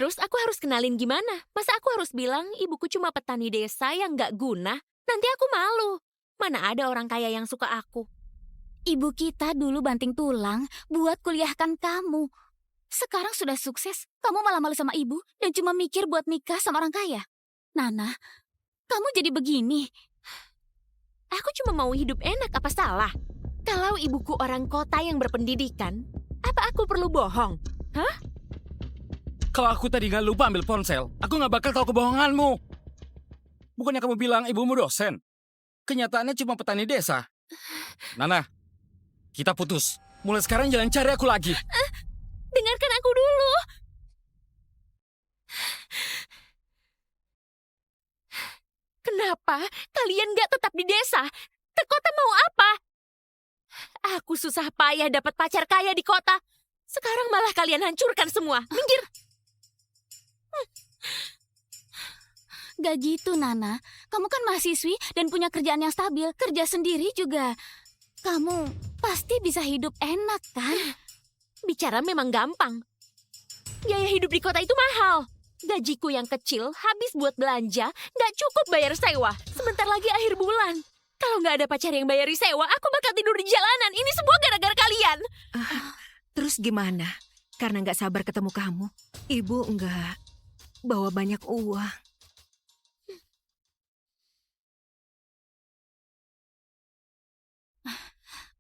Terus aku harus kenalin gimana? Masa aku harus bilang ibuku cuma petani desa yang gak guna? Nanti aku malu. Mana ada orang kaya yang suka aku. Ibu kita dulu banting tulang buat kuliahkan kamu. Sekarang sudah sukses, kamu malah malu sama ibu dan cuma mikir buat nikah sama orang kaya. Nana, kamu jadi begini. Aku cuma mau hidup enak, apa salah? Kalau ibuku orang kota yang berpendidikan, apa aku perlu bohong? Hah? Kalau aku tadi nggak lupa ambil ponsel, aku nggak bakal tahu kebohonganmu. Bukannya kamu bilang ibumu dosen? Kenyataannya cuma petani desa. Nana, kita putus. Mulai sekarang jangan cari aku lagi. Dengarkan aku dulu. Kenapa kalian nggak tetap di desa? Ke kota mau apa? Aku susah payah dapat pacar kaya di kota. Sekarang malah kalian hancurkan semua. Minggir. Gak gitu, Nana. Kamu kan mahasiswi dan punya kerjaan yang stabil. Kerja sendiri juga. Kamu pasti bisa hidup enak, kan? Bicara memang gampang. Biaya hidup di kota itu mahal. Gajiku yang kecil habis buat belanja, nggak cukup bayar sewa. Sebentar lagi akhir bulan. Kalau nggak ada pacar yang bayari sewa, aku bakal tidur di jalanan. Ini semua gara-gara kalian. Terus gimana? Karena nggak sabar ketemu kamu, ibu nggak bawa banyak uang.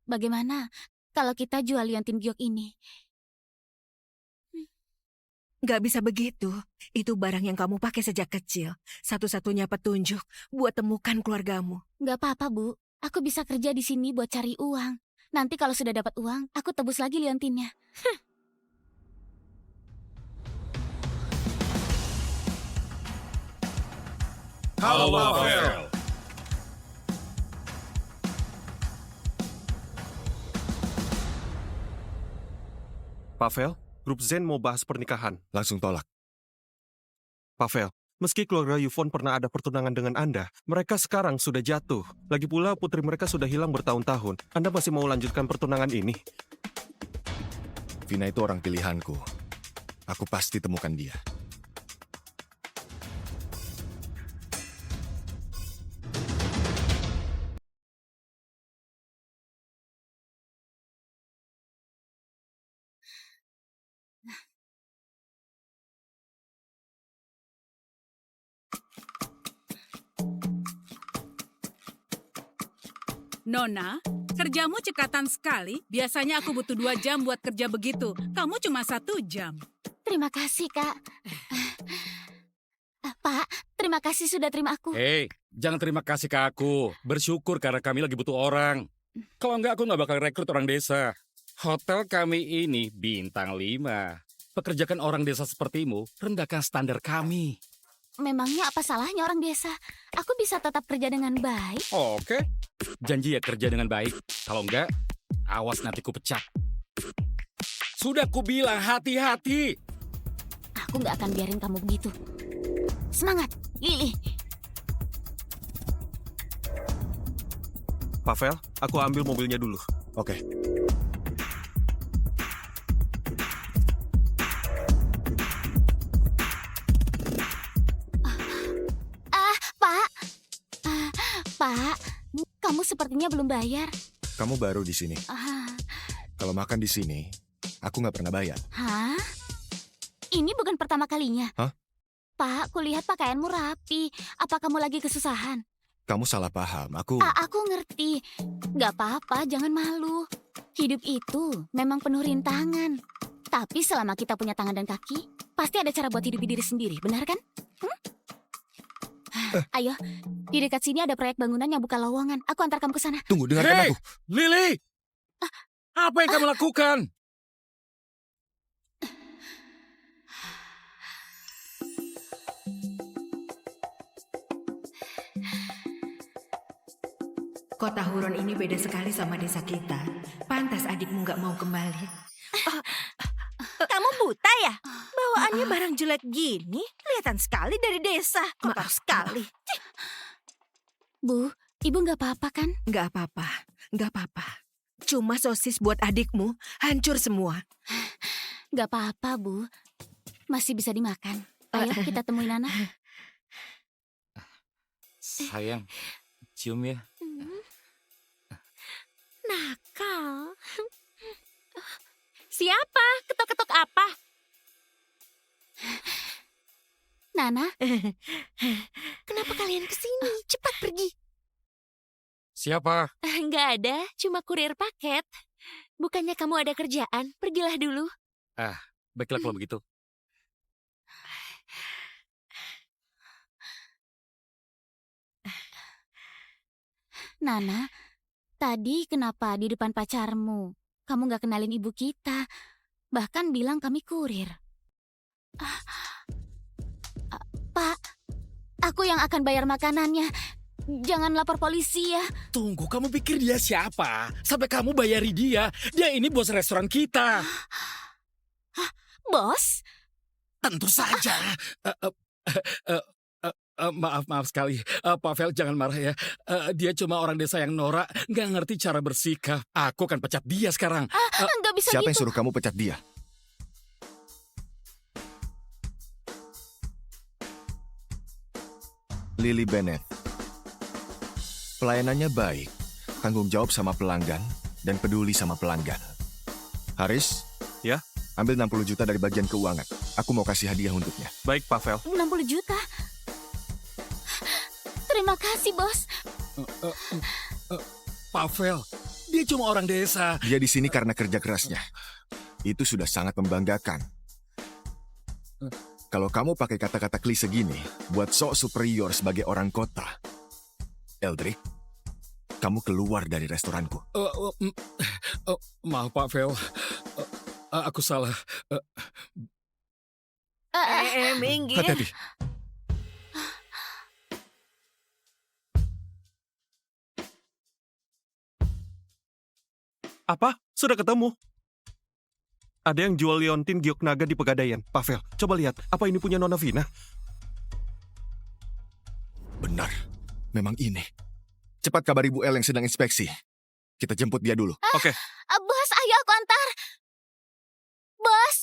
Bagaimana kalau kita jual liontin giok ini? Nggak bisa begitu. Itu barang yang kamu pakai sejak kecil. Satu-satunya petunjuk buat temukan keluargamu. Gak apa-apa, Bu. Aku bisa kerja di sini buat cari uang. Nanti kalau sudah dapat uang, aku tebus lagi liontinnya. Halo, Pavel. Pavel, grup Zen mau bahas pernikahan. Langsung tolak. Pavel, meski keluarga Yufon pernah ada pertunangan dengan Anda, mereka sekarang sudah jatuh. Lagi pula putri mereka sudah hilang bertahun-tahun. Anda masih mau lanjutkan pertunangan ini? Vina itu orang pilihanku. Aku pasti temukan dia. Nona, kerjamu cekatan sekali. Biasanya aku butuh 2 jam buat kerja begitu. Kamu cuma 1 jam. Terima kasih, Kak. Pak, terima kasih sudah terima aku. Hei, jangan terima kasih ke aku. Bersyukur karena kami lagi butuh orang. Kalau enggak, aku nggak bakal rekrut orang desa. Hotel kami ini bintang 5. Pekerjakan orang desa sepertimu, rendahkan standar kami. Memangnya apa salahnya orang desa? Aku bisa tetap kerja dengan baik. Oke. Janji ya kerja dengan baik. Kalau enggak, awas nanti ku pecat. Sudah ku bilang hati-hati. Aku nggak akan biarin kamu begitu. Semangat, Lili. Pavel, aku ambil mobilnya dulu. Oke. Pak. Pak, kamu sepertinya belum bayar. Kamu baru di sini. Kalau makan di sini, aku nggak pernah bayar. Hah? Ini bukan pertama kalinya. Hah? Pak, kulihat pakaianmu rapi. Apa kamu lagi kesusahan? Kamu salah paham. Aku Aku ngerti. Gak apa-apa, jangan malu. Hidup itu memang penuh rintangan. Tapi selama kita punya tangan dan kaki, pasti ada cara buat hidupi diri sendiri, benar kan? Ayo, di dekat sini ada proyek bangunan yang buka lowongan. Aku antar kamu ke sana. tunggu, dengarkan Hei, aku. Lili! Apa yang kamu lakukan? Kota Huron ini beda sekali sama desa kita. Pantas adikmu nggak mau kembali. Kamu buta ya? Bawaannya barang jelek gini, kelihatan sekali dari desa. Kotor sekali. Bu, ibu gak apa-apa kan? Nggak apa-apa, nggak apa-apa. Cuma sosis buat adikmu hancur semua. Gak apa-apa, Bu. Masih bisa dimakan. Ayo kita temuin Nana. Sayang, cium ya. Nakal. Siapa? Ketok-ketok apa? Nana, Kenapa kalian kesini? Cepat pergi. Siapa? Nggak ada, cuma kurir paket. Bukannya kamu ada kerjaan? Pergilah dulu. Baiklah kalau begitu. Nana, tadi kenapa di depan pacarmu kamu gak kenalin ibu kita? Bahkan bilang kami kurir. Pak, aku yang akan bayar makanannya. Jangan lapor polisi ya. Tunggu, kamu pikir dia siapa? Sampai kamu bayari dia. Dia ini bos restoran kita. Bos? Tentu saja. Maaf sekali. Pak Vel jangan marah ya. Dia cuma orang desa yang norak, nggak ngerti cara bersikap. Aku akan pecat dia sekarang. Nggak bisa Siapa yang gitu. suruh kamu pecat dia? Lily Bennett. Pelayanannya baik, tanggung jawab sama pelanggan, dan peduli sama pelanggan. Haris? Ya? Ambil 60 juta dari bagian keuangan. Aku mau kasih hadiah untuknya. Baik, Pavel. 60 juta. Terima kasih, Bos. Pak Vel, dia cuma orang desa. Dia di sini karena kerja kerasnya. Itu sudah sangat membanggakan. Kalau kamu pakai kata-kata klise gini, buat sok superior sebagai orang kota, Eldrick, kamu keluar dari restoranku. Maaf Pak Vel, aku salah. Minggir. Hati-hati. Apa? Sudah ketemu? Ada yang jual liontin giok naga di Pegadaian. Pavel, coba lihat. Apa ini punya Nona Vina? Benar, memang ini. Cepat kabari Bu El yang sedang inspeksi. Kita jemput dia dulu. Oke. Bos, ayo aku antar. Bos.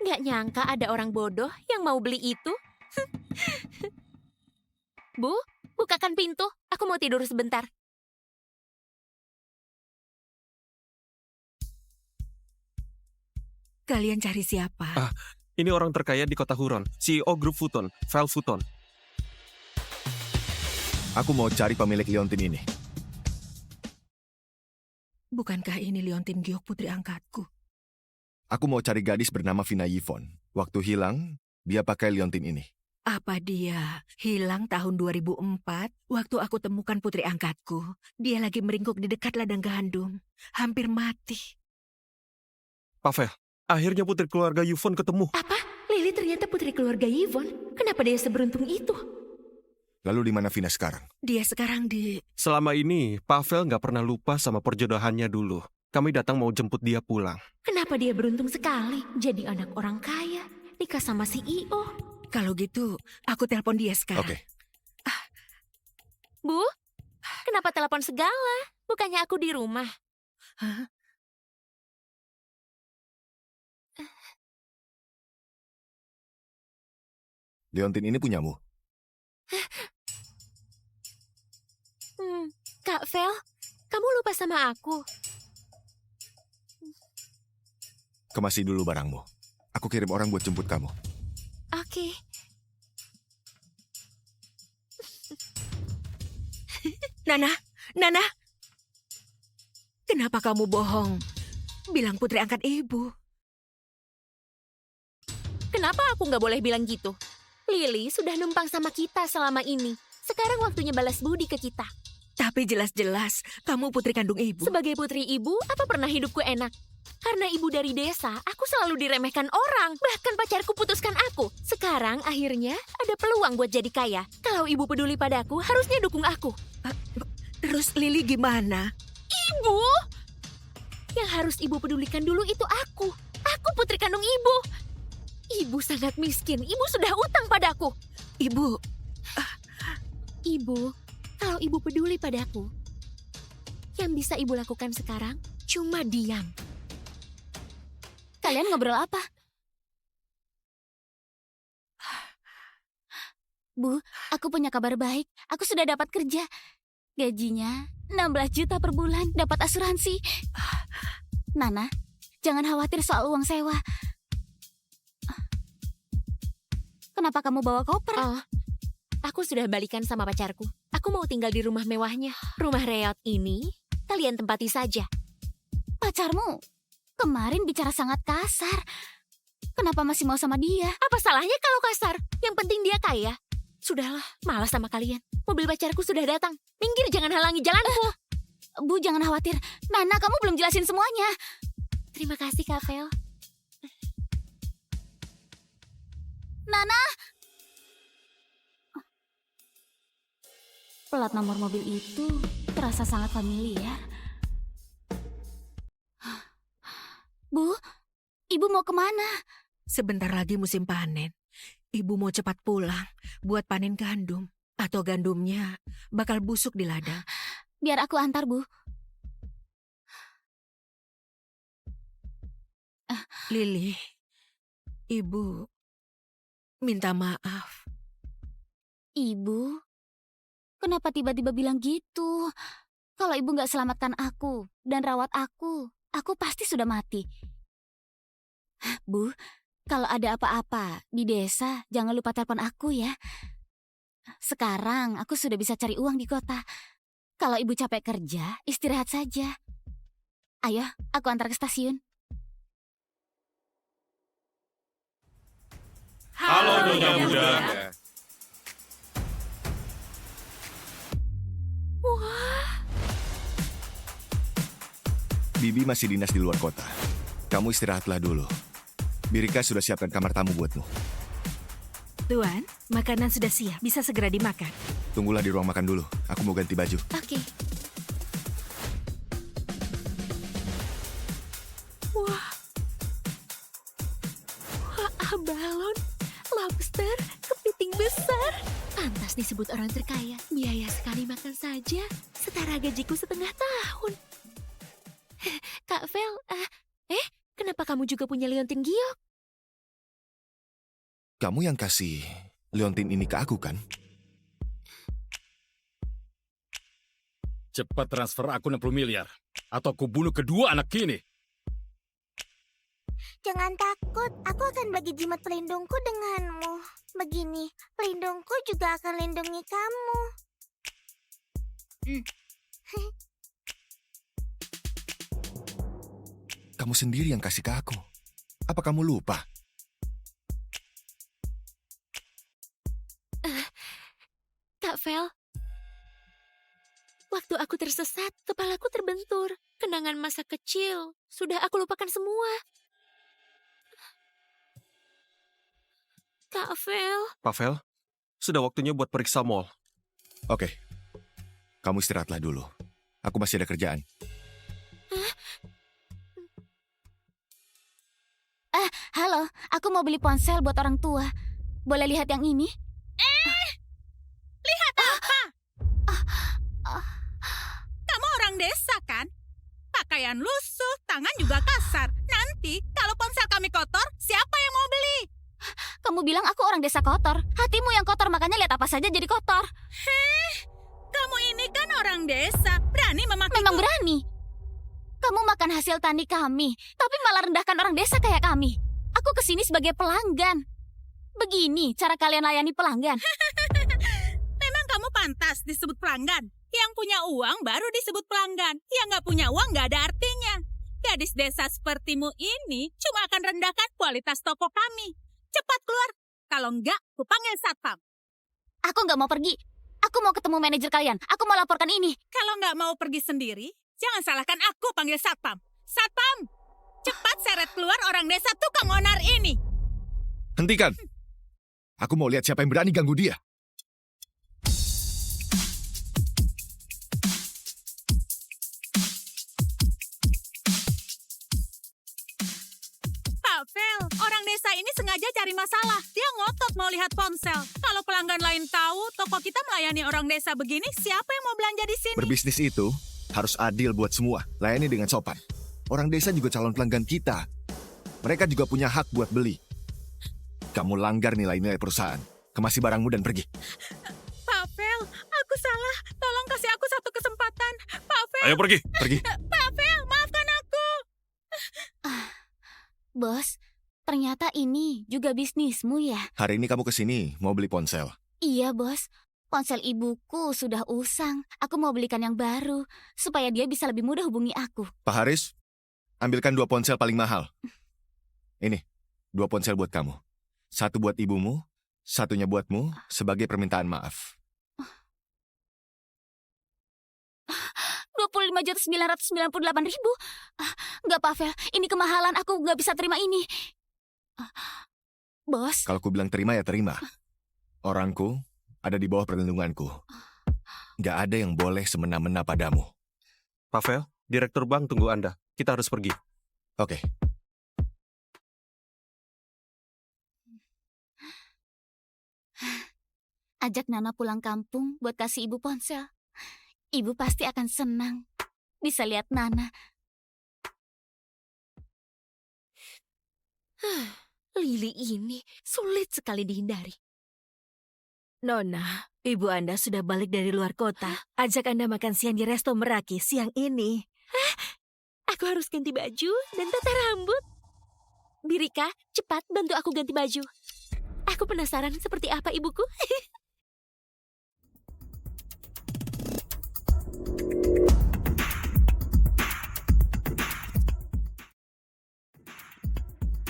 Nggak nyangka ada orang bodoh yang mau beli itu. Bu, bukakan pintu. Aku mau tidur sebentar. Kalian cari siapa? Ini orang terkaya di kota Huron. CEO grup Futon, Val Futon. Aku mau cari pemilik liontin ini. Bukankah ini liontin giok putri angkatku? Aku mau cari gadis bernama Vina Yvonne. Waktu hilang, dia pakai liontin ini. Apa dia hilang tahun 2004? Waktu aku temukan putri angkatku, dia lagi meringkuk di dekat ladang gandum. Hampir mati. Pavel, akhirnya putri keluarga Yvonne ketemu. Apa? Lily ternyata putri keluarga Yvonne. Kenapa dia seberuntung itu? Lalu di mana Vina sekarang? Dia sekarang di... Selama ini, Pavel nggak pernah lupa sama perjodohannya dulu. Kami datang mau jemput dia pulang. Kenapa dia beruntung sekali jadi anak orang kaya, nikah sama CEO? Kalau gitu, aku telepon dia sekarang. Oke. Bu, kenapa telepon segala? Bukannya aku di rumah. Hah? Liontin ini punyamu. Kak Vel, kamu lupa sama aku. Kemasi dulu barangmu. Aku kirim orang buat jemput kamu. Oke. Nana, Nana. Kenapa kamu bohong? Bilang putri angkat ibu. Kenapa aku nggak boleh bilang gitu? Lily sudah numpang sama kita selama ini. Sekarang waktunya balas budi ke kita. Tapi jelas-jelas kamu putri kandung ibu. Sebagai putri ibu, apa pernah hidupku enak? Karena ibu dari desa, aku selalu diremehkan orang. Bahkan pacarku putuskan aku. Sekarang akhirnya ada peluang buat jadi kaya. Kalau ibu peduli padaku, harusnya dukung aku. Terus Lily gimana? Ibu! Yang harus ibu pedulikan dulu itu aku. Aku putri kandung ibu. Ibu sangat miskin. Ibu sudah utang padaku. Ibu, Ibu, kalau ibu peduli padaku, yang bisa ibu lakukan sekarang cuma diam. Kalian ngobrol apa? Bu, aku punya kabar baik. Aku sudah dapat kerja. Gajinya 16 juta per bulan, dapat asuransi. Nana, jangan khawatir soal uang sewa. Kenapa kamu bawa koper? Oh, aku sudah balikan sama pacarku. Aku mau tinggal di rumah mewahnya. Rumah reot ini kalian tempati saja. Pacarmu kemarin bicara sangat kasar. Kenapa masih mau sama dia? Apa salahnya kalau kasar? Yang penting dia kaya. Sudahlah, malas sama kalian. Mobil pacarku sudah datang. Minggir, jangan halangi jalanku. Bu, jangan khawatir. Nana, kamu belum jelasin semuanya. Terima kasih, Kak Vel. Nana! Plat nomor mobil itu terasa sangat familiar. Bu, ibu mau kemana? Sebentar lagi musim panen. Ibu mau cepat pulang buat panen gandum. Atau gandumnya bakal busuk di ladang. Biar aku antar, Bu. Lili, ibu minta maaf. Ibu? Kenapa tiba-tiba bilang gitu? Kalau ibu nggak selamatkan aku dan rawat aku pasti sudah mati. Bu, kalau ada apa-apa di desa, jangan lupa telepon aku ya. Sekarang aku sudah bisa cari uang di kota. Kalau ibu capek kerja, istirahat saja. Ayo, aku antar ke stasiun. Halo, Nyonya Muda. Bibi masih dinas di luar kota. Kamu istirahatlah dulu. Birika sudah siapkan kamar tamu buatmu. Tuan, makanan sudah siap. Bisa segera dimakan. Tunggulah di ruang makan dulu. Aku mau ganti baju. Oke. Wah. Wah, balon, lobster, kepiting besar. Pantas disebut orang terkaya. Biaya sekali makan saja setara gajiku setengah tahun. Kak Vel, kenapa kamu juga punya liontin giok? Kamu yang kasih liontin ini ke aku, kan? Cepat transfer aku 60 miliar. Atau aku bunuh kedua anak ini. Jangan takut, aku akan bagi jimat pelindungku denganmu. Begini, pelindungku juga akan lindungi kamu. Kamu sendiri yang kasih ke aku. Apa kamu lupa? Kak Vel, waktu aku tersesat, kepalaku terbentur. Kenangan masa kecil, sudah aku lupakan semua. Kak Vel. Pavel, sudah waktunya buat periksa mall. Oke. Kamu istirahatlah dulu. Aku masih ada kerjaan. Halo, aku mau beli ponsel buat orang tua. Boleh lihat yang ini? Lihat apa? Kamu orang desa kan? Pakaian lusuh, tangan juga kasar. Nanti kalau ponsel kami kotor, siapa yang mau beli? Kamu bilang aku orang desa kotor. Hatimu yang kotor, makanya lihat apa saja jadi kotor. Kamu ini kan orang desa, berani memakai. Memang berani. Kamu makan hasil tani kami, tapi malah rendahkan orang desa kayak kami. Aku kesini sebagai pelanggan. Begini cara kalian layani pelanggan. Memang kamu pantas disebut pelanggan. Yang punya uang baru disebut pelanggan. Yang nggak punya uang nggak ada artinya. Gadis desa sepertimu ini cuma akan rendahkan kualitas toko kami. Cepat keluar. Kalau enggak, aku panggil satpam. Aku nggak mau pergi. Aku mau ketemu manajer kalian. Aku mau laporkan ini. Kalau nggak mau pergi sendiri, jangan salahkan aku panggil satpam. Satpam, cepat seret keluar orang desa tukang onar ini. Hentikan! Aku mau lihat siapa yang berani ganggu dia. Pavel, orang desa ini sengaja cari masalah. Dia ngotot mau lihat ponsel. Kalau pelanggan lain tahu toko kita melayani orang desa begini, siapa yang mau belanja di sini? Berbisnis itu harus adil buat semua. Layani dengan sopan. Orang desa juga calon pelanggan kita. Mereka juga punya hak buat beli. Kamu langgar nilai-nilai perusahaan. Kemasi barangmu dan pergi. Pavel, aku salah. Tolong kasih aku satu kesempatan. Pavel, Ayo pergi. Pergi. Pavel, maafkan aku. Bos, ternyata ini juga bisnismu ya? Hari ini kamu kesini mau beli ponsel. Iya, Bos. Ponsel ibuku sudah usang. Aku mau belikan yang baru, supaya dia bisa lebih mudah hubungi aku. Pak Haris, ambilkan 2 ponsel paling mahal. Ini, 2 ponsel buat kamu. 1 buat ibumu, 1-nya buatmu sebagai permintaan maaf. 25.998.000. Nggak, Pavel. Ini kemahalan. Aku nggak bisa terima ini. Bos, Kalau ku bilang terima ya terima. Orangku ada di bawah perlindunganku. Nggak ada yang boleh semena-mena padamu. Pavel, Direktur Bank tunggu Anda. Kita harus pergi. Oke. ajak Nana pulang kampung buat kasih ibu ponsel. Ibu pasti akan senang bisa lihat Nana. Lili ini sulit sekali dihindari. Nona, ibu Anda sudah balik dari luar kota. Ajak Anda makan siang di Resto Meraki siang ini. Aku harus ganti baju dan tata rambut. Birika, cepat bantu aku ganti baju. Aku penasaran seperti apa ibuku.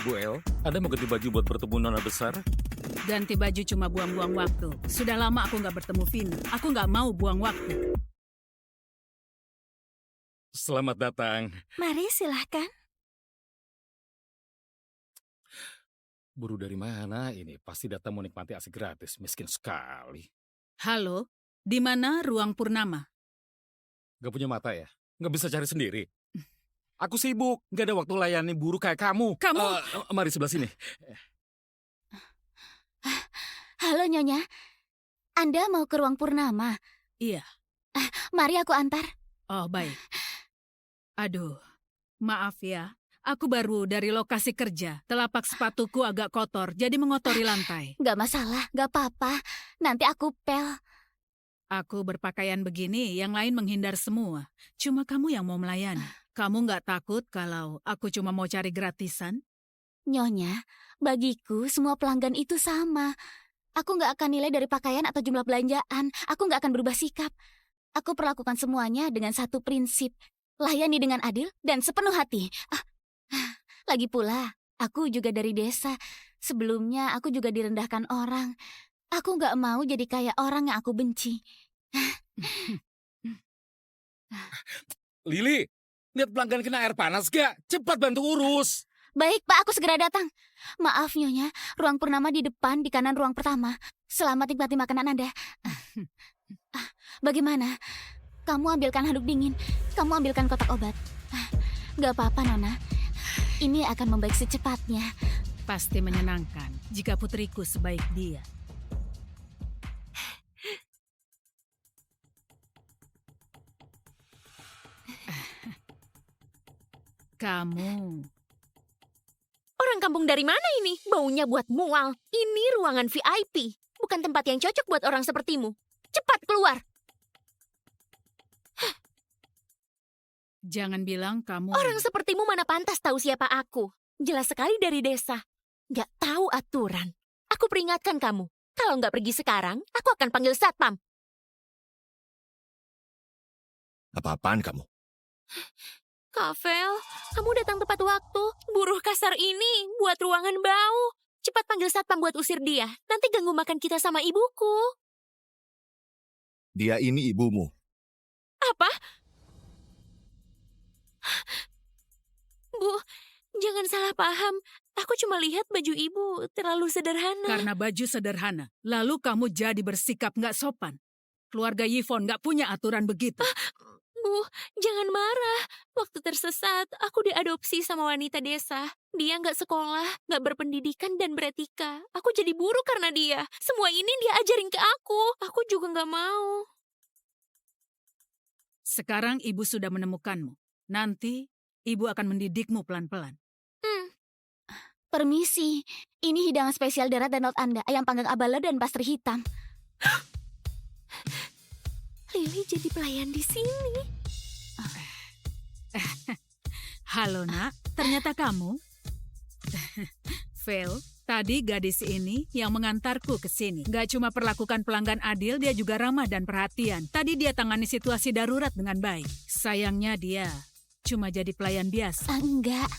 Bu El, Anda mau ganti baju buat bertemu Nona besar? Ganti baju cuma buang-buang waktu. Sudah lama aku nggak bertemu Vina. Aku nggak mau buang waktu. Selamat datang. Mari silahkan. Buru dari mana ini? Pasti datang mau nikmati AC gratis. Miskin sekali. Halo, di mana ruang Purnama? Gak punya mata ya? Gak bisa cari sendiri? Aku sibuk. Gak ada waktu layani buruh kayak kamu. Kamu... Mari sebelah sini. Halo Nyonya, Anda mau ke ruang Purnama? Iya. Mari aku antar. Oh, baik. Aduh, maaf ya. Aku baru dari lokasi kerja. Telapak sepatuku agak kotor, jadi mengotori lantai. Gak masalah, gak apa-apa. Nanti aku pel. Aku berpakaian begini, yang lain menghindar semua. Cuma kamu yang mau melayani. Kamu nggak takut kalau aku cuma mau cari gratisan? Nyonya, bagiku semua pelanggan itu sama. Aku gak akan nilai dari pakaian atau jumlah belanjaan. Aku gak akan berubah sikap. Aku perlakukan semuanya dengan satu prinsip. Layani dengan adil dan sepenuh hati. Lagi pula, aku juga dari desa. Sebelumnya aku juga direndahkan orang. Aku gak mau jadi kayak orang yang aku benci. Lili, lihat pelanggan kena air panas gak? Cepat bantu urus. Baik, Pak, aku segera datang. Maaf, Nyonya. Ruang Purnama di depan, di kanan ruang pertama. Selamat nikmati makanan Anda. Bagaimana? Kamu ambilkan handuk dingin. Kamu ambilkan kotak obat. Gak apa-apa, Nona. Ini akan membaik secepatnya. Pasti menyenangkan jika putriku sebaik dia. Kamu... Orang kampung dari mana ini? Baunya buat mual. Ini ruangan VIP. Bukan tempat yang cocok buat orang sepertimu. Cepat keluar. Jangan bilang kamu... Orang sepertimu mana pantas tahu siapa aku. Jelas sekali dari desa. Gak tahu aturan. Aku peringatkan kamu. Kalau nggak pergi sekarang, aku akan panggil satpam. Apa-apaan kamu? Kavel, kamu datang tepat waktu. Buruh kasar ini buat ruangan bau. Cepat panggil satpam buat usir dia. Nanti ganggu makan kita sama ibuku. Dia ini ibumu. Apa? Bu, jangan salah paham. Aku cuma lihat baju ibu terlalu sederhana. Karena baju sederhana, lalu kamu jadi bersikap nggak sopan. Keluarga Yvonne nggak punya aturan begitu. Bu, jangan marah. Waktu tersesat, aku diadopsi sama wanita desa. Dia nggak sekolah, nggak berpendidikan dan beretika. Aku jadi buruh karena dia. Semua ini dia ajarin ke aku. Aku juga nggak mau. Sekarang ibu sudah menemukanmu. Nanti ibu akan mendidikmu pelan-pelan. Permisi, ini hidangan spesial darat dan laut Anda, ayam panggang abala dan pastry hitam. Lily jadi pelayan di sini. Halo nak, ternyata kamu. Phil, tadi gadis ini yang mengantarku ke sini. Gak cuma perlakukan pelanggan adil, dia juga ramah dan perhatian. Tadi dia tangani situasi darurat dengan baik. Sayangnya dia cuma jadi pelayan biasa. Enggak.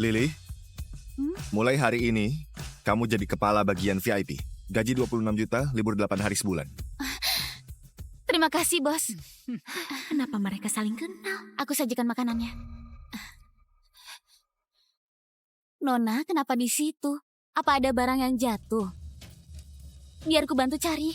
Lily, mulai hari ini, kamu jadi kepala bagian VIP. Gaji 26 juta, libur 8 hari sebulan. Terima kasih, Bos. Kenapa mereka saling kenal? Aku sajikan makanannya. Nona, kenapa di situ? Apa ada barang yang jatuh? Biar ku bantu cari.